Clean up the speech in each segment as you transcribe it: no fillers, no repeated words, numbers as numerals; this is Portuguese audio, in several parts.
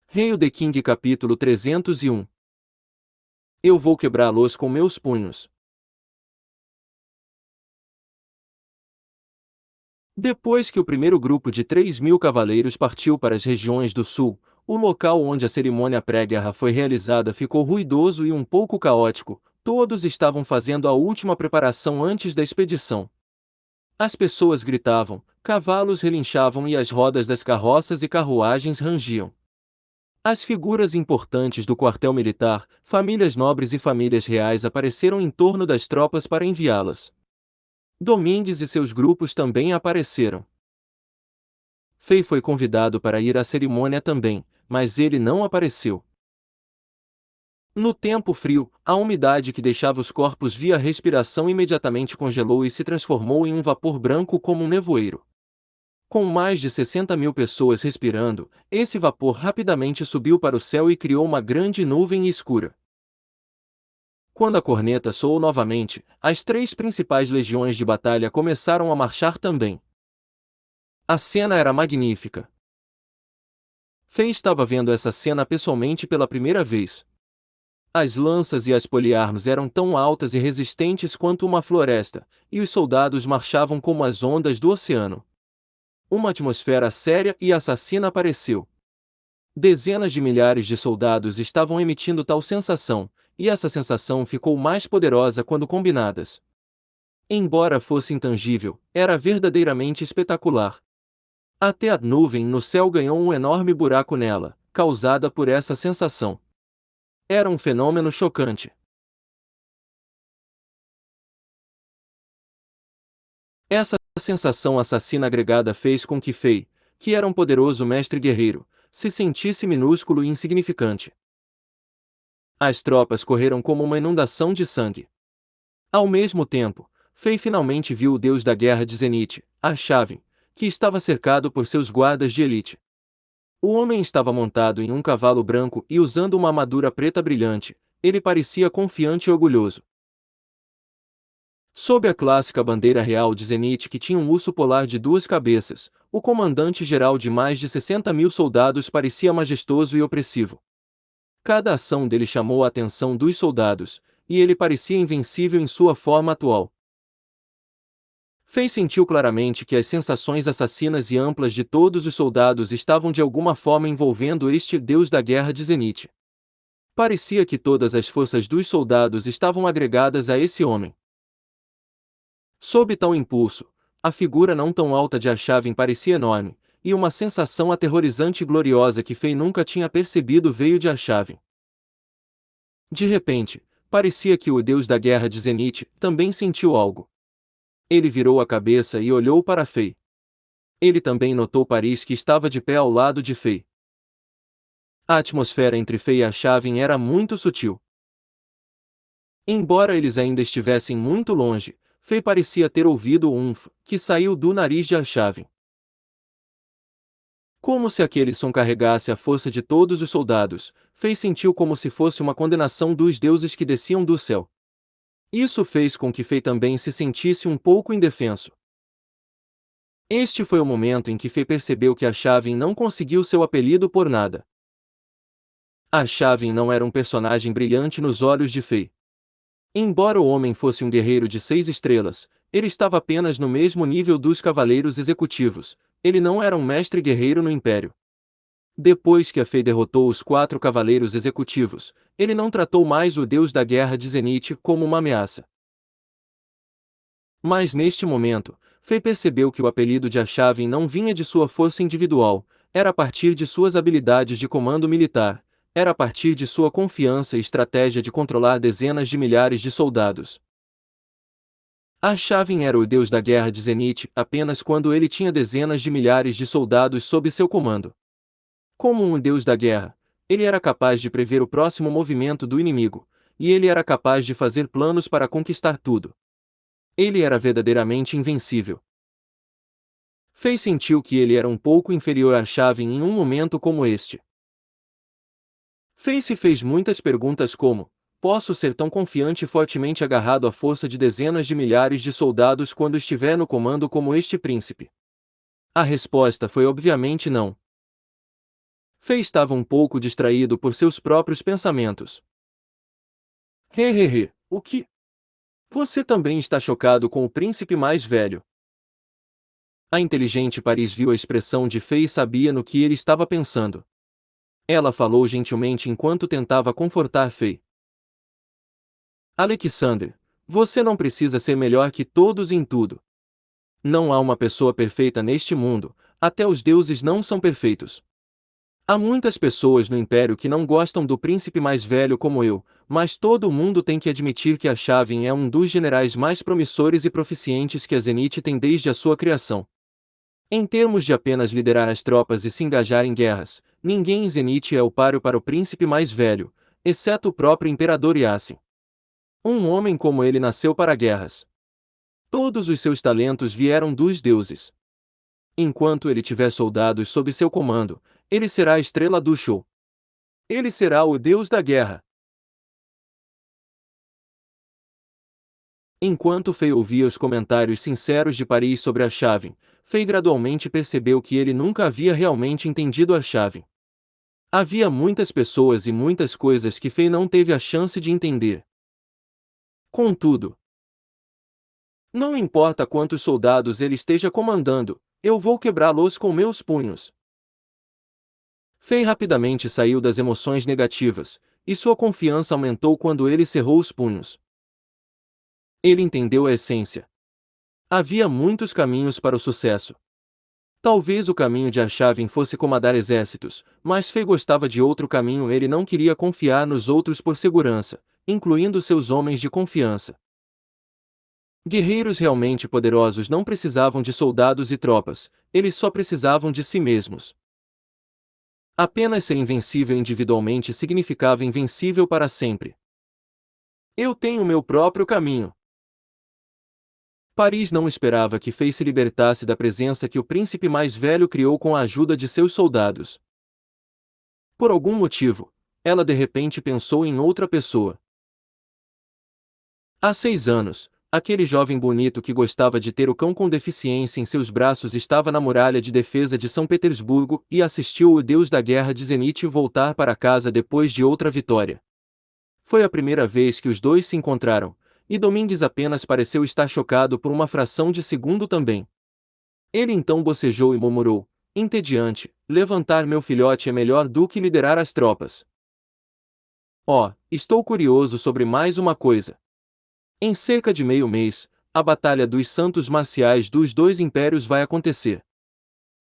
Hail the King capítulo 301. Eu vou quebrá-los com meus punhos. Depois que o primeiro grupo de 3.000 cavaleiros partiu para as regiões do sul, o local onde a cerimônia pré-guerra foi realizada ficou ruidoso e um pouco caótico. Todos estavam fazendo a última preparação antes da expedição. As pessoas gritavam, cavalos relinchavam e as rodas das carroças e carruagens rangiam. As figuras importantes do quartel militar, famílias nobres e famílias reais apareceram em torno das tropas para enviá-las. Domingues e seus grupos também apareceram. Fei foi convidado para ir à cerimônia também, mas ele não apareceu. No tempo frio, a umidade que deixava os corpos via respiração imediatamente congelou e se transformou em um vapor branco como um nevoeiro. Com mais de 60.000 pessoas respirando, esse vapor rapidamente subiu para o céu e criou uma grande nuvem escura. Quando a corneta soou novamente, as 3 principais legiões de batalha começaram a marchar também. A cena era magnífica. Fei estava vendo essa cena pessoalmente pela primeira vez. As lanças e as poliarmas eram tão altas e resistentes quanto uma floresta, e os soldados marchavam como as ondas do oceano. Uma atmosfera séria e assassina apareceu. Dezenas de milhares de soldados estavam emitindo tal sensação, e essa sensação ficou mais poderosa quando combinadas. Embora fosse intangível, era verdadeiramente espetacular. Até a nuvem no céu ganhou um enorme buraco nela, causada por essa sensação. Era um fenômeno chocante. Essa sensação assassina agregada fez com que Fei, que era um poderoso mestre guerreiro, se sentisse minúsculo e insignificante. As tropas correram como uma inundação de sangue. Ao mesmo tempo, Fei finalmente viu o deus da guerra de Zenith, Arshavin, que estava cercado por seus guardas de elite. O homem estava montado em um cavalo branco e usando uma armadura preta brilhante. Ele parecia confiante e orgulhoso. Sob a clássica bandeira real de Zenith que tinha um urso polar de 2 cabeças, o comandante-geral de mais de 60.000 soldados parecia majestoso e opressivo. Cada ação dele chamou a atenção dos soldados, e ele parecia invencível em sua forma atual. Fei sentiu claramente que as sensações assassinas e amplas de todos os soldados estavam de alguma forma envolvendo este deus da guerra de Zenith. Parecia que todas as forças dos soldados estavam agregadas a esse homem. Sob tal impulso, a figura não tão alta de Arshavin parecia enorme, e uma sensação aterrorizante e gloriosa que Fei nunca tinha percebido veio de Arshavin. De repente, parecia que o deus da guerra de Zenith também sentiu algo. Ele virou a cabeça e olhou para Fei. Ele também notou Paris que estava de pé ao lado de Fei. A atmosfera entre Fei e Arshavin era muito sutil. Embora eles ainda estivessem muito longe, Fei parecia ter ouvido o umf que saiu do nariz de Arshavin. Como se aquele som carregasse a força de todos os soldados, Fei sentiu como se fosse uma condenação dos deuses que desciam do céu. Isso fez com que Fei também se sentisse um pouco indefenso. Este foi o momento em que Fei percebeu que Arshavin não conseguiu seu apelido por nada. Arshavin não era um personagem brilhante nos olhos de Fei. Embora o homem fosse um guerreiro de 6 estrelas, ele estava apenas no mesmo nível dos cavaleiros executivos. Ele não era um mestre guerreiro no Império. Depois que a Fei derrotou os 4 cavaleiros executivos, ele não tratou mais o deus da guerra de Zenith como uma ameaça. Mas neste momento, Fei percebeu que o apelido de Arshavin não vinha de sua força individual, era a partir de suas habilidades de comando militar, era a partir de sua confiança e estratégia de controlar dezenas de milhares de soldados. Arshavin era o deus da guerra de Zenith apenas quando ele tinha dezenas de milhares de soldados sob seu comando. Como um deus da guerra, ele era capaz de prever o próximo movimento do inimigo, e ele era capaz de fazer planos para conquistar tudo. Ele era verdadeiramente invencível. Fei sentiu que ele era um pouco inferior a Arshavin em um momento como este. Fei se fez muitas perguntas como: posso ser tão confiante e fortemente agarrado à força de dezenas de milhares de soldados quando estiver no comando como este príncipe? A resposta foi obviamente não. Fei estava um pouco distraído por seus próprios pensamentos. Hehehe, o que? Você também está chocado com o príncipe mais velho. A inteligente Paris viu a expressão de Fei e sabia no que ele estava pensando. Ela falou gentilmente enquanto tentava confortar Fei. Alexander, você não precisa ser melhor que todos em tudo. Não há uma pessoa perfeita neste mundo, até os deuses não são perfeitos. Há muitas pessoas no Império que não gostam do príncipe mais velho como eu, mas todo mundo tem que admitir que Arshavin é um dos generais mais promissores e proficientes que a Zenith tem desde a sua criação. Em termos de apenas liderar as tropas e se engajar em guerras, ninguém em Zenith é o páreo para o príncipe mais velho, exceto o próprio Imperador Yassin. Um homem como ele nasceu para guerras. Todos os seus talentos vieram dos deuses. Enquanto ele tiver soldados sob seu comando, ele será a estrela do show. Ele será o deus da guerra. Enquanto Fei ouvia os comentários sinceros de Paris sobre Arshavin, Fei gradualmente percebeu que ele nunca havia realmente entendido Arshavin. Havia muitas pessoas e muitas coisas que Fei não teve a chance de entender. Contudo, não importa quantos soldados ele esteja comandando, eu vou quebrá-los com meus punhos. Fei rapidamente saiu das emoções negativas, e sua confiança aumentou quando ele cerrou os punhos. Ele entendeu a essência. Havia muitos caminhos para o sucesso. Talvez o caminho de Arshavin fosse comandar exércitos, mas Fei gostava de outro caminho. Ele não queria confiar nos outros por segurança, incluindo seus homens de confiança. Guerreiros realmente poderosos não precisavam de soldados e tropas, eles só precisavam de si mesmos. Apenas ser invencível individualmente significava invencível para sempre. Eu tenho meu próprio caminho. Paris não esperava que Fei se libertasse da presença que o príncipe mais velho criou com a ajuda de seus soldados. Por algum motivo, ela de repente pensou em outra pessoa. Há 6 anos, aquele jovem bonito que gostava de ter o cão com deficiência em seus braços estava na muralha de defesa de São Petersburgo e assistiu o deus da guerra de Zenith voltar para casa depois de outra vitória. Foi a primeira vez que os dois se encontraram, e Domingues apenas pareceu estar chocado por uma fração de segundo também. Ele então bocejou e murmurou, entediante, levantar meu filhote é melhor do que liderar as tropas. Oh, estou curioso sobre mais uma coisa. Em cerca de meio mês, a batalha dos santos marciais dos dois impérios vai acontecer.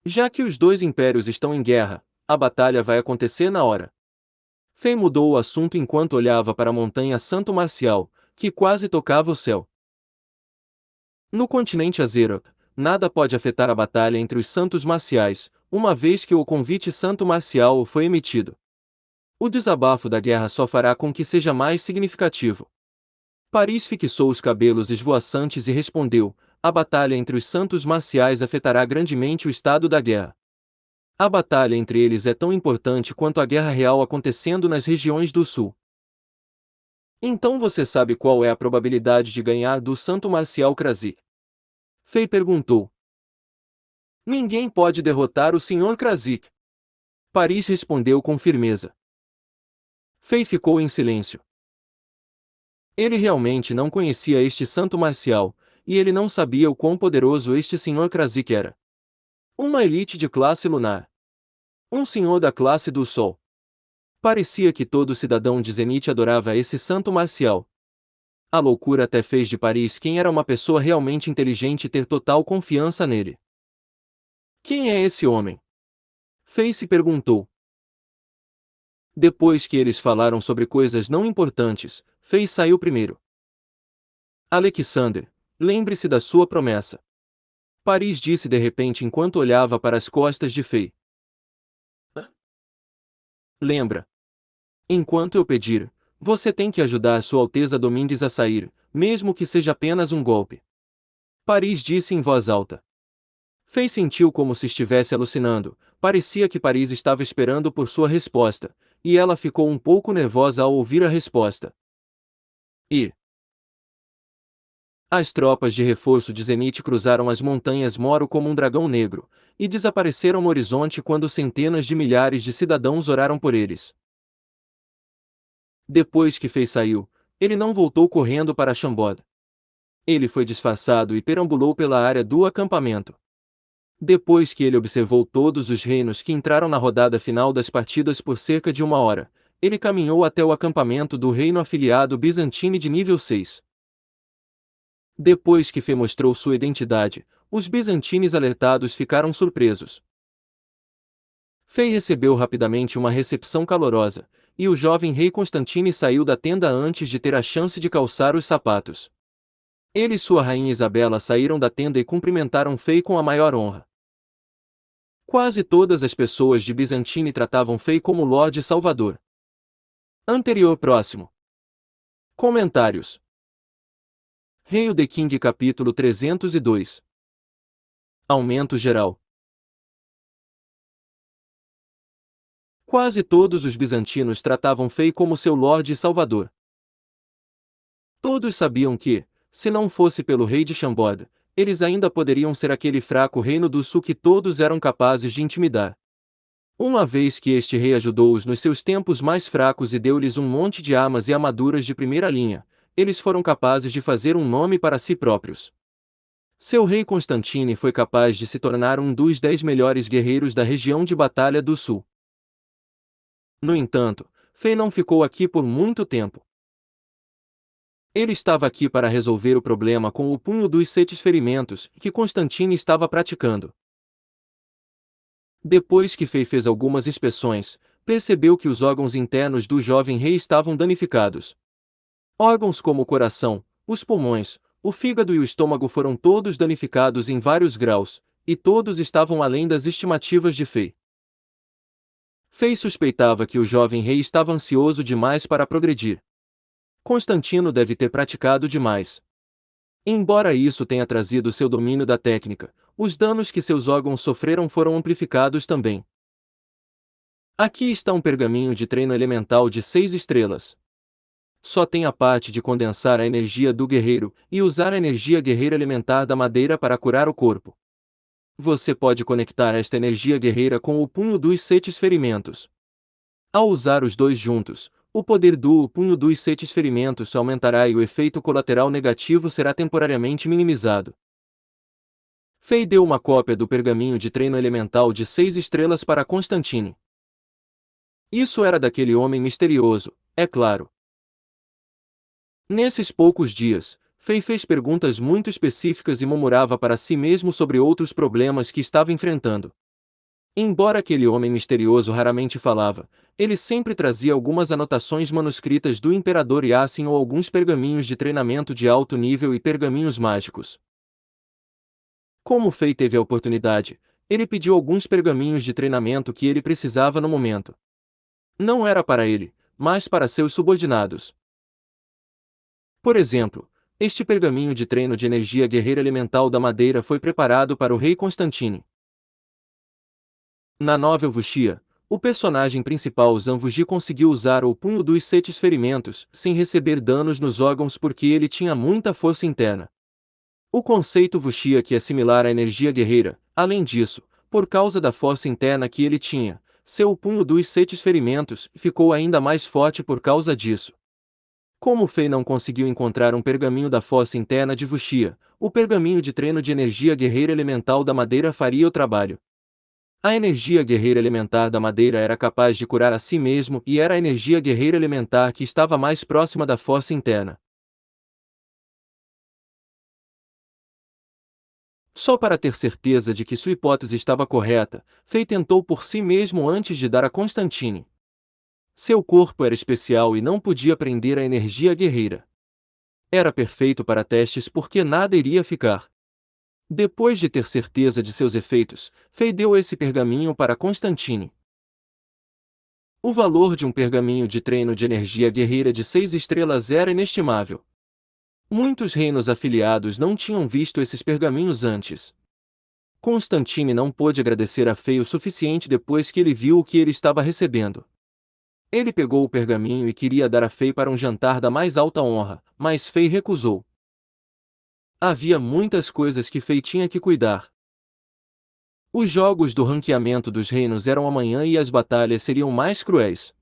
Já que os dois impérios estão em guerra, a batalha vai acontecer na hora. Fei mudou o assunto enquanto olhava para a montanha Santo Marcial, que quase tocava o céu. No continente Azeroth, nada pode afetar a batalha entre os santos marciais, uma vez que o convite santo marcial foi emitido. O desabafo da guerra só fará com que seja mais significativo. Paris fixou os cabelos esvoaçantes e respondeu, a batalha entre os santos marciais afetará grandemente o estado da guerra. A batalha entre eles é tão importante quanto a guerra real acontecendo nas regiões do sul. Então você sabe qual é a probabilidade de ganhar do santo marcial Krasik? Fei perguntou. Ninguém pode derrotar o Sr. Krasik. Paris respondeu com firmeza. Fei ficou em silêncio. Ele realmente não conhecia este santo marcial, e ele não sabia o quão poderoso este Sr. Krasik era. Uma elite de classe lunar. Um senhor da classe do Sol. Parecia que todo cidadão de Zenith adorava esse santo marcial. A loucura até fez de Paris quem era uma pessoa realmente inteligente ter total confiança nele. Quem é esse homem? Fei se perguntou. Depois que eles falaram sobre coisas não importantes, Fei saiu primeiro. Alexander, lembre-se da sua promessa. Paris disse de repente enquanto olhava para as costas de Fei. Lembra? Enquanto eu pedir, você tem que ajudar Sua Alteza Domingues a sair, mesmo que seja apenas um golpe. Paris disse em voz alta. Fei sentiu como se estivesse alucinando, parecia que Paris estava esperando por sua resposta, e ela ficou um pouco nervosa ao ouvir a resposta. E As tropas de reforço de Zenith cruzaram as montanhas Moro como um dragão negro, e desapareceram no horizonte quando centenas de milhares de cidadãos oraram por eles. Depois que Fei saiu, ele não voltou correndo para Chambord. Ele foi disfarçado e perambulou pela área do acampamento. Depois que ele observou todos os reinos que entraram na rodada final das partidas por cerca de 1 hora, ele caminhou até o acampamento do reino afiliado Bizantine de nível 6. Depois que Fei mostrou sua identidade, os bizantines alertados ficaram surpresos. Fei recebeu rapidamente uma recepção calorosa, e o jovem rei Constantine saiu da tenda antes de ter a chance de calçar os sapatos. Ele e sua rainha Isabela saíram da tenda e cumprimentaram Fei com a maior honra. Quase todas as pessoas de Bizantine tratavam Fei como Lorde Salvador. Anterior próximo. Comentários. Rei the King capítulo 302. Aumento geral. Quase todos os bizantinos tratavam Fei como seu Lorde e Salvador. Todos sabiam que, se não fosse pelo rei de Chambord, eles ainda poderiam ser aquele fraco reino do sul que todos eram capazes de intimidar. Uma vez que este rei ajudou-os nos seus tempos mais fracos e deu-lhes um monte de armas e armaduras de primeira linha, eles foram capazes de fazer um nome para si próprios. Seu rei Constantine foi capaz de se tornar um dos 10 melhores guerreiros da região de Batalha do Sul. No entanto, Fei não ficou aqui por muito tempo. Ele estava aqui para resolver o problema com o punho dos 7 ferimentos que Constantine estava praticando. Depois que Fei fez algumas inspeções, percebeu que os órgãos internos do jovem rei estavam danificados. Órgãos como o coração, os pulmões, o fígado e o estômago foram todos danificados em vários graus, e todos estavam além das estimativas de Fei. Fei suspeitava que o jovem rei estava ansioso demais para progredir. Constantino deve ter praticado demais. Embora isso tenha trazido seu domínio da técnica, os danos que seus órgãos sofreram foram amplificados também. Aqui está um pergaminho de treino elemental de 6 estrelas. Só tem a parte de condensar a energia do guerreiro e usar a energia guerreira elementar da madeira para curar o corpo. Você pode conectar esta energia guerreira com o punho dos 7 ferimentos. Ao usar os dois juntos, o poder do punho dos 7 ferimentos aumentará e o efeito colateral negativo será temporariamente minimizado. Fei deu uma cópia do pergaminho de treino elemental de 6 estrelas para Constantine. Isso era daquele homem misterioso, é claro. Nesses poucos dias, Fei fez perguntas muito específicas e murmurava para si mesmo sobre outros problemas que estava enfrentando. Embora aquele homem misterioso raramente falava, ele sempre trazia algumas anotações manuscritas do Imperador Yassin ou alguns pergaminhos de treinamento de alto nível e pergaminhos mágicos. Como Fei teve a oportunidade, ele pediu alguns pergaminhos de treinamento que ele precisava no momento. Não era para ele, mas para seus subordinados. Por exemplo, este pergaminho de treino de energia guerreira elemental da madeira foi preparado para o rei Constantine. Na novel Wuxia, o personagem principal Zhang Wuji conseguiu usar o punho dos 7 ferimentos sem receber danos nos órgãos porque ele tinha muita força interna. O conceito Wuxia que é similar à energia guerreira, além disso, por causa da força interna que ele tinha, seu punho dos 7 ferimentos ficou ainda mais forte por causa disso. Como Fei não conseguiu encontrar um pergaminho da força interna de Wuxia, o pergaminho de treino de energia guerreira elemental da madeira faria o trabalho. A energia guerreira elementar da madeira era capaz de curar a si mesmo e era a energia guerreira elementar que estava mais próxima da força interna. Só para ter certeza de que sua hipótese estava correta, Fei tentou por si mesmo antes de dar a Constantine. Seu corpo era especial e não podia prender a energia guerreira. Era perfeito para testes porque nada iria ficar. Depois de ter certeza de seus efeitos, Fei deu esse pergaminho para Constantine. O valor de um pergaminho de treino de energia guerreira de 6 estrelas era inestimável. Muitos reinos afiliados não tinham visto esses pergaminhos antes. Constantine não pôde agradecer a Fei o suficiente depois que ele viu o que ele estava recebendo. Ele pegou o pergaminho e queria dar a Fei para um jantar da mais alta honra, mas Fei recusou. Havia muitas coisas que Fei tinha que cuidar. Os jogos do ranqueamento dos reinos eram amanhã e as batalhas seriam mais cruéis.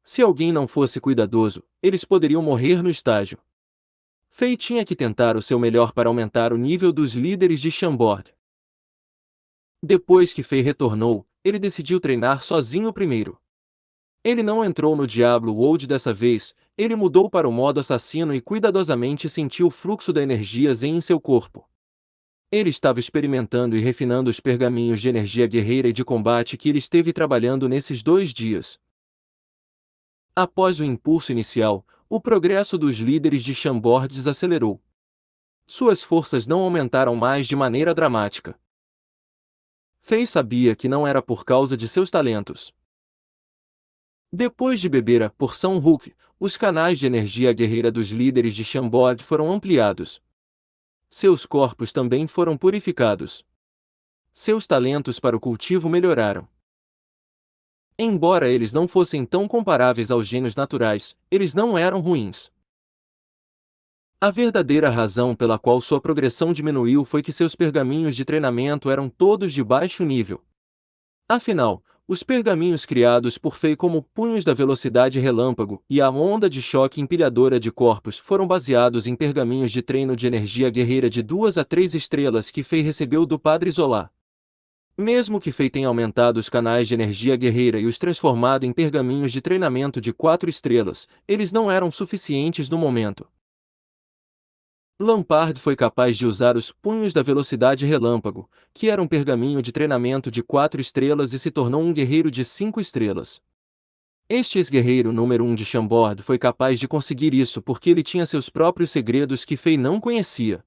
Se alguém não fosse cuidadoso, eles poderiam morrer no estágio. Fei tinha que tentar o seu melhor para aumentar o nível dos líderes de Chambord. Depois que Fei retornou, ele decidiu treinar sozinho primeiro. Ele não entrou no Diablo World dessa vez, ele mudou para o modo assassino e cuidadosamente sentiu o fluxo da energia Zen em seu corpo. Ele estava experimentando e refinando os pergaminhos de energia guerreira e de combate que ele esteve trabalhando nesses 2 dias. Após o impulso inicial, o progresso dos líderes de Chambord desacelerou. Suas forças não aumentaram mais de maneira dramática. Fei sabia que não era por causa de seus talentos. Depois de beber a porção Hulk, os canais de energia guerreira dos líderes de Chambord foram ampliados. Seus corpos também foram purificados. Seus talentos para o cultivo melhoraram. Embora eles não fossem tão comparáveis aos gênios naturais, eles não eram ruins. A verdadeira razão pela qual sua progressão diminuiu foi que seus pergaminhos de treinamento eram todos de baixo nível. Afinal, os pergaminhos criados por Fei como punhos da velocidade relâmpago e a onda de choque empilhadora de corpos foram baseados em pergaminhos de treino de energia guerreira de 2 a 3 estrelas que Fei recebeu do Padre Zola. Mesmo que Fei tenha aumentado os canais de energia guerreira e os transformado em pergaminhos de treinamento de 4 estrelas, eles não eram suficientes no momento. Lampard foi capaz de usar os punhos da velocidade relâmpago, que era um pergaminho de treinamento de 4 estrelas e se tornou um guerreiro de 5 estrelas. Este ex-guerreiro número 1 de Chambord foi capaz de conseguir isso porque ele tinha seus próprios segredos que Fei não conhecia.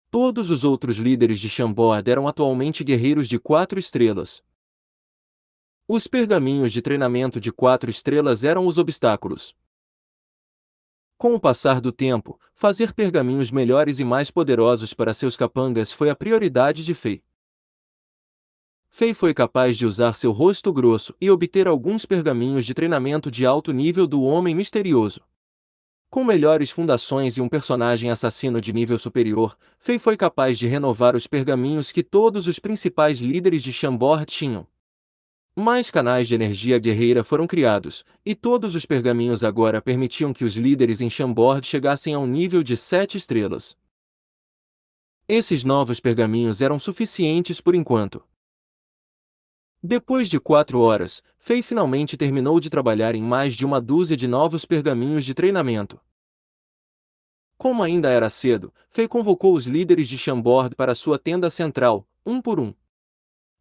Todos os outros líderes de Chambord eram atualmente guerreiros de 4 estrelas. Os pergaminhos de treinamento de 4 estrelas eram os obstáculos. Com o passar do tempo, fazer pergaminhos melhores e mais poderosos para seus capangas foi a prioridade de Fei. Fei foi capaz de usar seu rosto grosso e obter alguns pergaminhos de treinamento de alto nível do Homem Misterioso. Com melhores fundações e um personagem assassino de nível superior, Fei foi capaz de renovar os pergaminhos que todos os principais líderes de Chambord tinham. Mais canais de energia guerreira foram criados, e todos os pergaminhos agora permitiam que os líderes em Chambord chegassem a um nível de 7 estrelas. Esses novos pergaminhos eram suficientes por enquanto. Depois de 4 horas, Fei finalmente terminou de trabalhar em mais de uma dúzia de novos pergaminhos de treinamento. Como ainda era cedo, Fei convocou os líderes de Chambord para sua tenda central, um por um.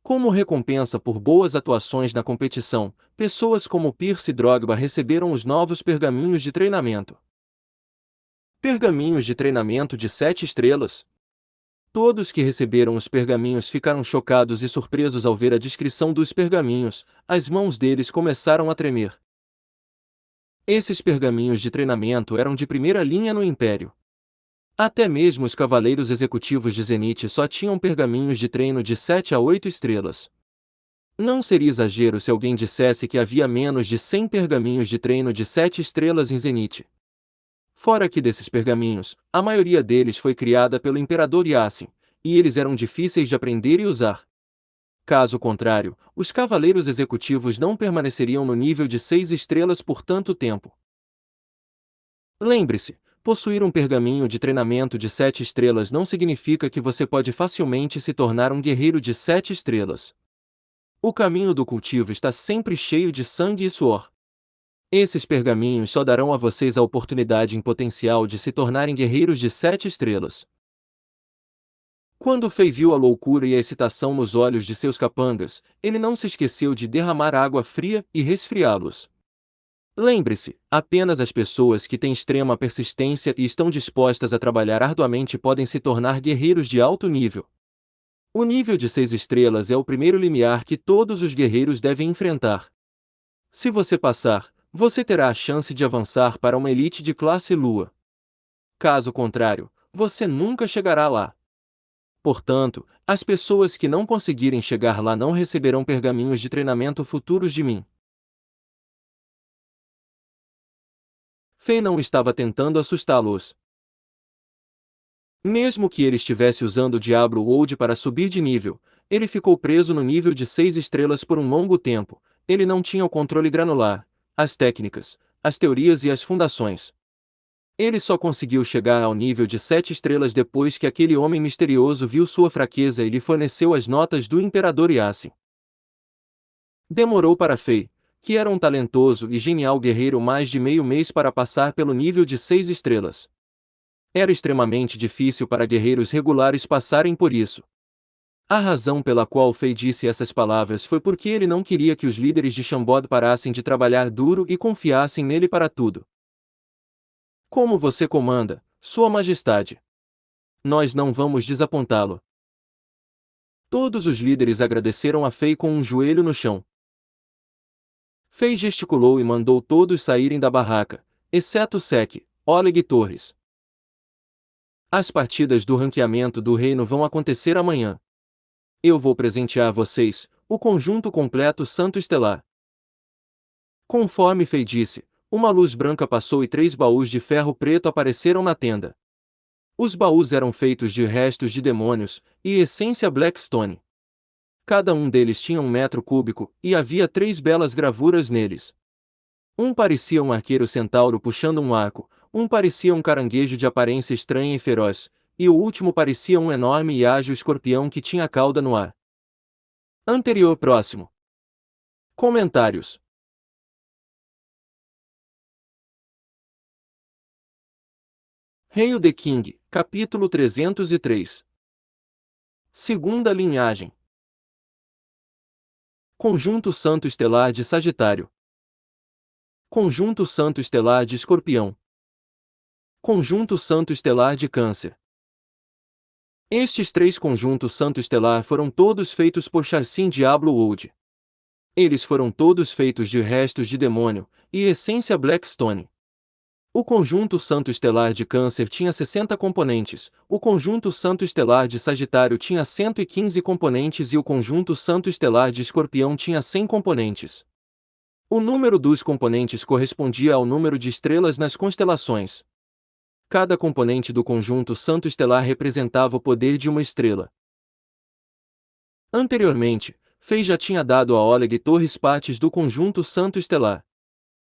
Como recompensa por boas atuações na competição, pessoas como Pierce e Drogba receberam os novos pergaminhos de treinamento. Pergaminhos de treinamento de 7 estrelas. Todos que receberam os pergaminhos ficaram chocados e surpresos ao ver a descrição dos pergaminhos, as mãos deles começaram a tremer. Esses pergaminhos de treinamento eram de primeira linha no Império. Até mesmo os cavaleiros executivos de Zenith só tinham pergaminhos de treino de 7 a 8 estrelas. Não seria exagero se alguém dissesse que havia menos de 100 pergaminhos de treino de 7 estrelas em Zenith. Fora que desses pergaminhos, a maioria deles foi criada pelo Imperador Yassin, e eles eram difíceis de aprender e usar. Caso contrário, os cavaleiros executivos não permaneceriam no nível de 6 estrelas por tanto tempo. Lembre-se, possuir um pergaminho de treinamento de 7 estrelas não significa que você pode facilmente se tornar um guerreiro de 7 estrelas. O caminho do cultivo está sempre cheio de sangue e suor. Esses pergaminhos só darão a vocês a oportunidade em potencial de se tornarem guerreiros de 7 estrelas. Quando Fei viu a loucura e a excitação nos olhos de seus capangas, ele não se esqueceu de derramar água fria e resfriá-los. Lembre-se, apenas as pessoas que têm extrema persistência e estão dispostas a trabalhar arduamente podem se tornar guerreiros de alto nível. O nível de 6 estrelas é o primeiro limiar que todos os guerreiros devem enfrentar. Se você passar, você terá a chance de avançar para uma elite de classe Lua. Caso contrário, você nunca chegará lá. Portanto, as pessoas que não conseguirem chegar lá não receberão pergaminhos de treinamento futuros de mim. Fei não estava tentando assustá-los. Mesmo que ele estivesse usando o Diablo Wood para subir de nível, ele ficou preso no nível de 6 estrelas por um longo tempo. Ele não tinha o controle granular, as técnicas, as teorias e as fundações. Ele só conseguiu chegar ao nível de 7 estrelas depois que aquele homem misterioso viu sua fraqueza e lhe forneceu as notas do Imperador Yassin. Demorou para Fei, que era um talentoso e genial guerreiro, mais de meio mês para passar pelo nível de 6 estrelas. Era extremamente difícil para guerreiros regulares passarem por isso. A razão pela qual Fei disse essas palavras foi porque ele não queria que os líderes de Shambod parassem de trabalhar duro e confiassem nele para tudo. Como você comanda, Sua Majestade? Nós não vamos desapontá-lo. Todos os líderes agradeceram a Fei com um joelho no chão. Fei gesticulou e mandou todos saírem da barraca, exceto Sek, Oleg e Torres. As partidas do ranqueamento do reino vão acontecer amanhã. Eu vou presentear vocês, o conjunto completo Santo Estelar. Conforme Fei disse, uma luz branca passou e 3 baús de ferro preto apareceram na tenda. Os baús eram feitos de restos de demônios e essência Blackstone. Cada um deles tinha 1 metro cúbico, e havia 3 belas gravuras neles. Um parecia um arqueiro centauro puxando um arco, um parecia um caranguejo de aparência estranha e feroz, e o último parecia um enorme e ágil escorpião que tinha cauda no ar. Anterior próximo. Comentários. Hail the King, capítulo 303. Segunda linhagem. Conjunto Santo Estelar de Sagitário. Conjunto Santo Estelar de Escorpião. Conjunto Santo Estelar de Câncer. Estes 3 conjuntos Santo Estelar foram todos feitos por Charcin Diablo Wood. Eles foram todos feitos de restos de demônio e essência Blackstone. O conjunto Santo Estelar de Câncer tinha 60 componentes, o conjunto Santo Estelar de Sagitário tinha 115 componentes e o conjunto Santo Estelar de Escorpião tinha 100 componentes. O número dos componentes correspondia ao número de estrelas nas constelações. Cada componente do conjunto Santo Estelar representava o poder de uma estrela. Anteriormente, Fei já tinha dado a Oleg Torres partes do conjunto Santo Estelar.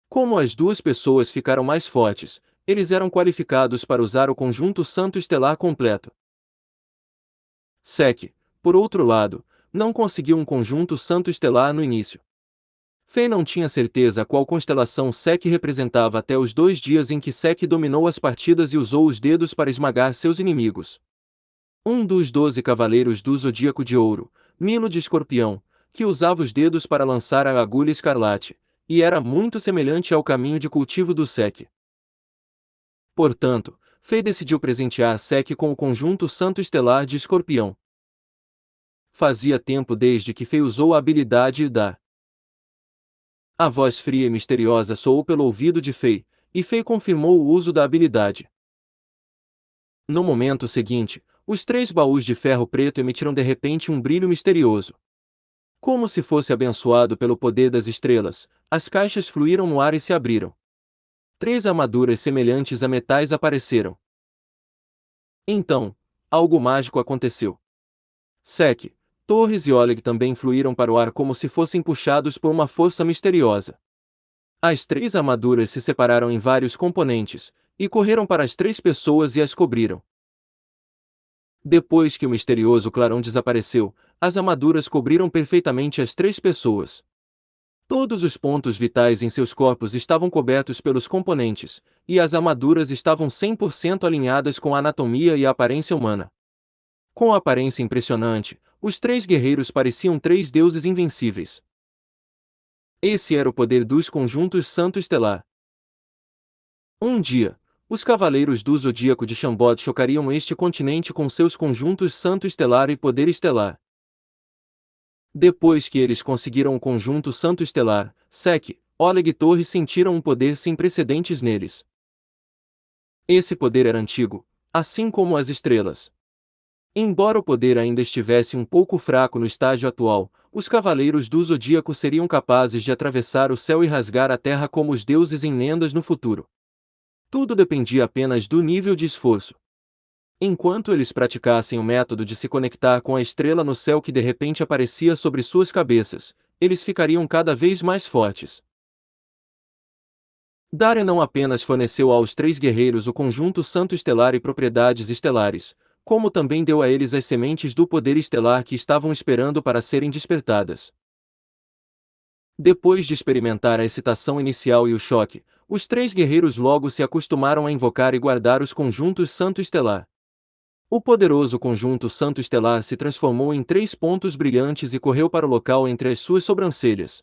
Como as 2 pessoas ficaram mais fortes, eles eram qualificados para usar o conjunto Santo Estelar completo. Sek, por outro lado, não conseguiu um conjunto Santo Estelar no início. Fei não tinha certeza qual constelação Sek representava até os 2 dias em que Sek dominou as partidas e usou os dedos para esmagar seus inimigos. Um dos 12 cavaleiros do Zodíaco de Ouro, Milo de Escorpião, que usava os dedos para lançar a agulha escarlate, e era muito semelhante ao caminho de cultivo do Sek. Portanto, Fei decidiu presentear Sek com o conjunto Santo Estelar de Escorpião. Fazia tempo desde que Fei usou a habilidade da. A voz fria e misteriosa soou pelo ouvido de Fei, e Fei confirmou o uso da habilidade. No momento seguinte, os 3 baús de ferro preto emitiram de repente um brilho misterioso. Como se fosse abençoado pelo poder das estrelas, as caixas fluíram no ar e se abriram. 3 armaduras semelhantes a metais apareceram. Então, algo mágico aconteceu. Sek, Torres e Oleg também fluíram para o ar como se fossem puxados por uma força misteriosa. As 3 armaduras se separaram em vários componentes, e correram para as 3 pessoas e as cobriram. Depois que o misterioso clarão desapareceu, as armaduras cobriram perfeitamente as 3 pessoas. Todos os pontos vitais em seus corpos estavam cobertos pelos componentes, e as armaduras estavam 100% alinhadas com a anatomia e a aparência humana. Com a aparência impressionante, os 3 guerreiros pareciam 3 deuses invencíveis. Esse era o poder dos conjuntos Santo Estelar. Um dia, os cavaleiros do Zodíaco de Shambod chocariam este continente com seus conjuntos Santo Estelar e Poder Estelar. Depois que eles conseguiram o conjunto Santo Estelar, Sek, Oleg e Torres sentiram um poder sem precedentes neles. Esse poder era antigo, assim como as estrelas. Embora o poder ainda estivesse um pouco fraco no estágio atual, os cavaleiros do Zodíaco seriam capazes de atravessar o céu e rasgar a terra como os deuses em lendas no futuro. Tudo dependia apenas do nível de esforço. Enquanto eles praticassem o método de se conectar com a estrela no céu que de repente aparecia sobre suas cabeças, eles ficariam cada vez mais fortes. Daria não apenas forneceu aos três guerreiros o conjunto santo estelar e propriedades estelares, como também deu a eles as sementes do poder estelar que estavam esperando para serem despertadas. Depois de experimentar a excitação inicial e o choque, os três guerreiros logo se acostumaram a invocar e guardar os conjuntos santo estelar. O poderoso conjunto santo estelar se transformou em 3 pontos brilhantes e correu para o local entre as suas sobrancelhas.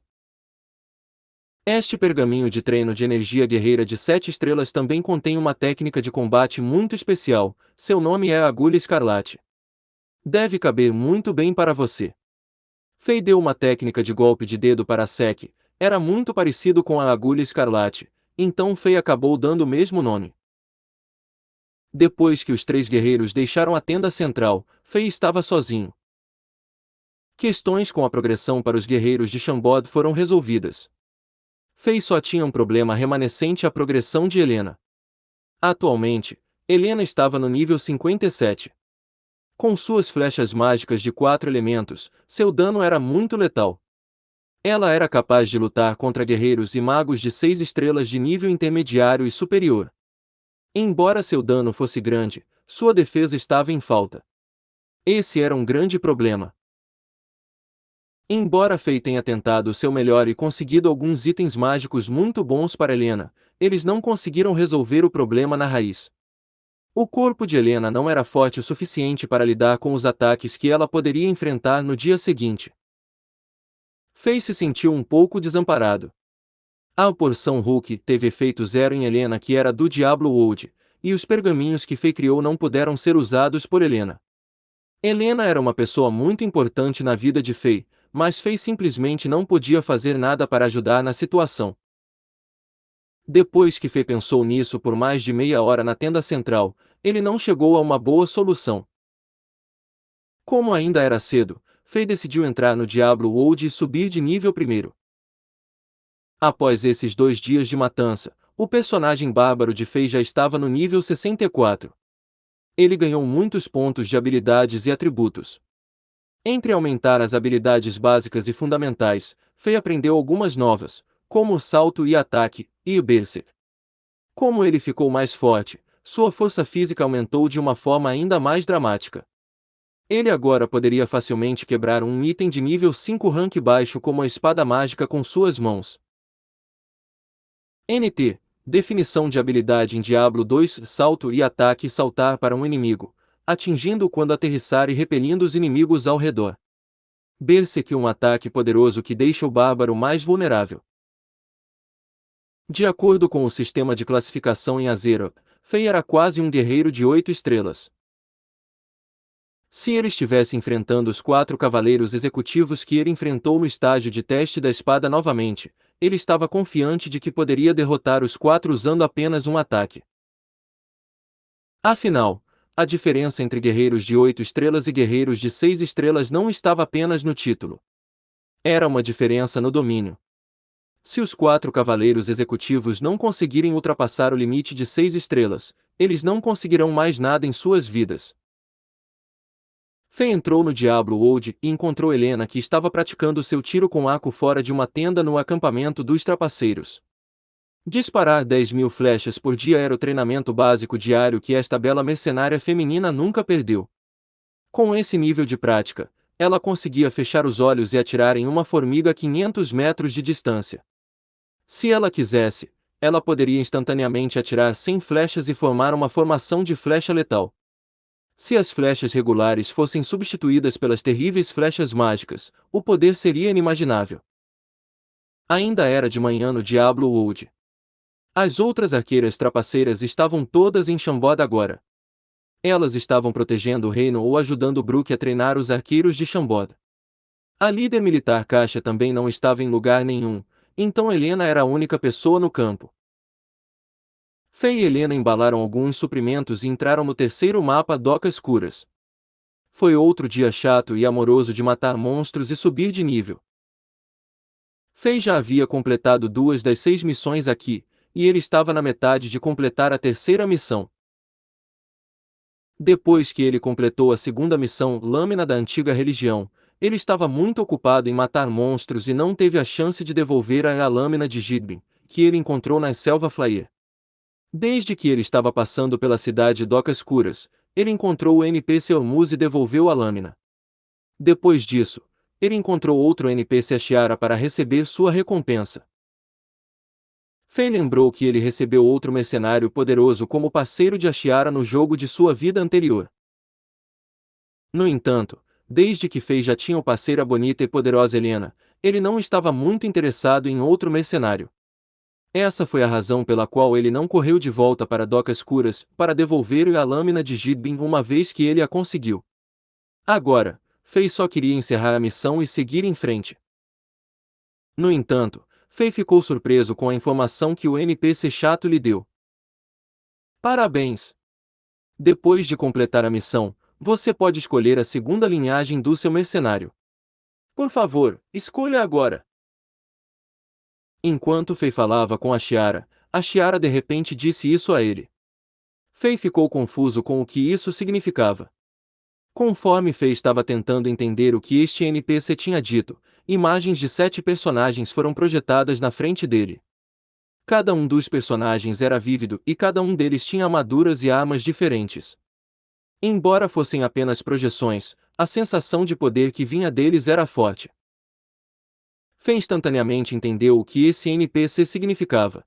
Este pergaminho de treino de energia guerreira de 7 estrelas também contém uma técnica de combate muito especial, seu nome é a Agulha Escarlate. Deve caber muito bem para você. Fei deu uma técnica de golpe de dedo para a Sek, era muito parecido com a Agulha Escarlate, então Fei acabou dando o mesmo nome. Depois que os três guerreiros deixaram a tenda central, Fei estava sozinho. Questões com a progressão para os guerreiros de Shambod foram resolvidas. Fei só tinha um problema remanescente: a progressão de Helena. Atualmente, Helena estava no nível 57. Com suas flechas mágicas de 4 elementos, seu dano era muito letal. Ela era capaz de lutar contra guerreiros e magos de 6 estrelas de nível intermediário e superior. Embora seu dano fosse grande, sua defesa estava em falta. Esse era um grande problema. Embora Fei tenha tentado o seu melhor e conseguido alguns itens mágicos muito bons para Helena, eles não conseguiram resolver o problema na raiz. O corpo de Helena não era forte o suficiente para lidar com os ataques que ela poderia enfrentar no dia seguinte. Fei se sentiu um pouco desamparado. A porção Hulk teve efeito zero em Helena, que era do Diablo Wold, e os pergaminhos que Fei criou não puderam ser usados por Helena. Helena era uma pessoa muito importante na vida de Fei, mas Fei simplesmente não podia fazer nada para ajudar na situação. Depois que Fei pensou nisso por mais de meia hora na tenda central, ele não chegou a uma boa solução. Como ainda era cedo, Fei decidiu entrar no Diablo Wold e subir de nível primeiro. Após esses 2 dias de matança, o personagem bárbaro de Fei já estava no nível 64. Ele ganhou muitos pontos de habilidades e atributos. Entre aumentar as habilidades básicas e fundamentais, Fei aprendeu algumas novas, como o salto e ataque, e o Berserk. Como ele ficou mais forte, sua força física aumentou de uma forma ainda mais dramática. Ele agora poderia facilmente quebrar um item de nível 5 rank baixo como a espada mágica com suas mãos. NT. Definição de habilidade em Diablo 2: salto e ataque. Saltar para um inimigo, atingindo quando aterrissar e repelindo os inimigos ao redor. Berserk: um ataque poderoso que deixa o bárbaro mais vulnerável. De acordo com o sistema de classificação em Azeroth, Fei era quase um guerreiro de 8 estrelas. Se ele estivesse enfrentando os 4 cavaleiros executivos que ele enfrentou no estágio de teste da espada novamente, ele estava confiante de que poderia derrotar os 4 usando apenas um ataque. Afinal, a diferença entre guerreiros de 8 estrelas e guerreiros de 6 estrelas não estava apenas no título. Era uma diferença no domínio. Se os 4 cavaleiros executivos não conseguirem ultrapassar o limite de 6 estrelas, eles não conseguirão mais nada em suas vidas. Fei entrou no Diablo Wold e encontrou Helena, que estava praticando seu tiro com arco fora de uma tenda no acampamento dos trapaceiros. Disparar 10.000 flechas por dia era o treinamento básico diário que esta bela mercenária feminina nunca perdeu. Com esse nível de prática, ela conseguia fechar os olhos e atirar em uma formiga a 500 metros de distância. Se ela quisesse, ela poderia instantaneamente atirar 100 flechas e formar uma formação de flecha letal. Se as flechas regulares fossem substituídas pelas terríveis flechas mágicas, o poder seria inimaginável. Ainda era de manhã no Diablo Wold. As outras arqueiras trapaceiras estavam todas em Shambod agora. Elas estavam protegendo o reino ou ajudando Brook a treinar os arqueiros de Shambod. A líder militar Kasia também não estava em lugar nenhum, então Helena era a única pessoa no campo. Fei e Helena embalaram alguns suprimentos e entraram no terceiro mapa Docas Curas. Foi outro dia chato e amoroso de matar monstros e subir de nível. Fei já havia completado 2 das 6 missões aqui, e ele estava na metade de completar a terceira missão. Depois que ele completou a segunda missão, Lâmina da Antiga Religião, ele estava muito ocupado em matar monstros e não teve a chance de devolver a lâmina de Jidbin, que ele encontrou na selva Flyer. Desde que ele estava passando pela cidade Docas Curas, ele encontrou o NPC Ormuz e devolveu a lâmina. Depois disso, ele encontrou outro NPC Ashiara para receber sua recompensa. Fei lembrou que ele recebeu outro mercenário poderoso como parceiro de Ashiara no jogo de sua vida anterior. No entanto, desde que Fei já tinha o parceiro a bonita e poderosa Helena, ele não estava muito interessado em outro mercenário. Essa foi a razão pela qual ele não correu de volta para Docas Curas para devolver a lâmina de Jidbin uma vez que ele a conseguiu. Agora, Fei só queria encerrar a missão e seguir em frente. No entanto, Fei ficou surpreso com a informação que o NPC chato lhe deu. Parabéns! Depois de completar a missão, você pode escolher a segunda linhagem do seu mercenário. Por favor, escolha agora! Enquanto Fei falava com a Chiara de repente disse isso a ele. Fei ficou confuso com o que isso significava. Conforme Fei estava tentando entender o que este NPC tinha dito, imagens de 7 personagens foram projetadas na frente dele. Cada um dos personagens era vívido e cada um deles tinha armaduras e armas diferentes. Embora fossem apenas projeções, a sensação de poder que vinha deles era forte. Fei instantaneamente entendeu o que esse NPC significava.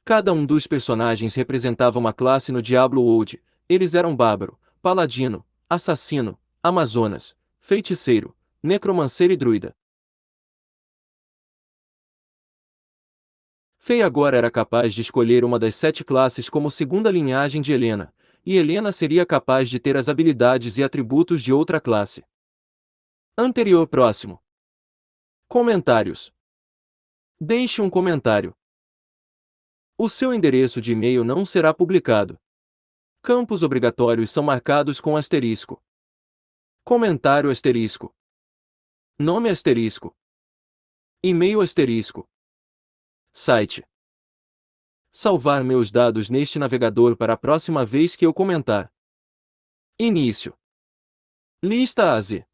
Cada um dos personagens representava uma classe no Diablo World. Eles eram bárbaro, paladino, assassino, amazonas, feiticeiro, necromancer e druida. Fei agora era capaz de escolher uma das 7 classes como segunda linhagem de Helena, e Helena seria capaz de ter as habilidades e atributos de outra classe. Anterior próximo. Comentários. Deixe um comentário. O seu endereço de e-mail não será publicado. Campos obrigatórios são marcados com asterisco. Comentário asterisco. Nome asterisco. E-mail asterisco. Site. Salvar meus dados neste navegador para a próxima vez que eu comentar. Início. Lista AZ.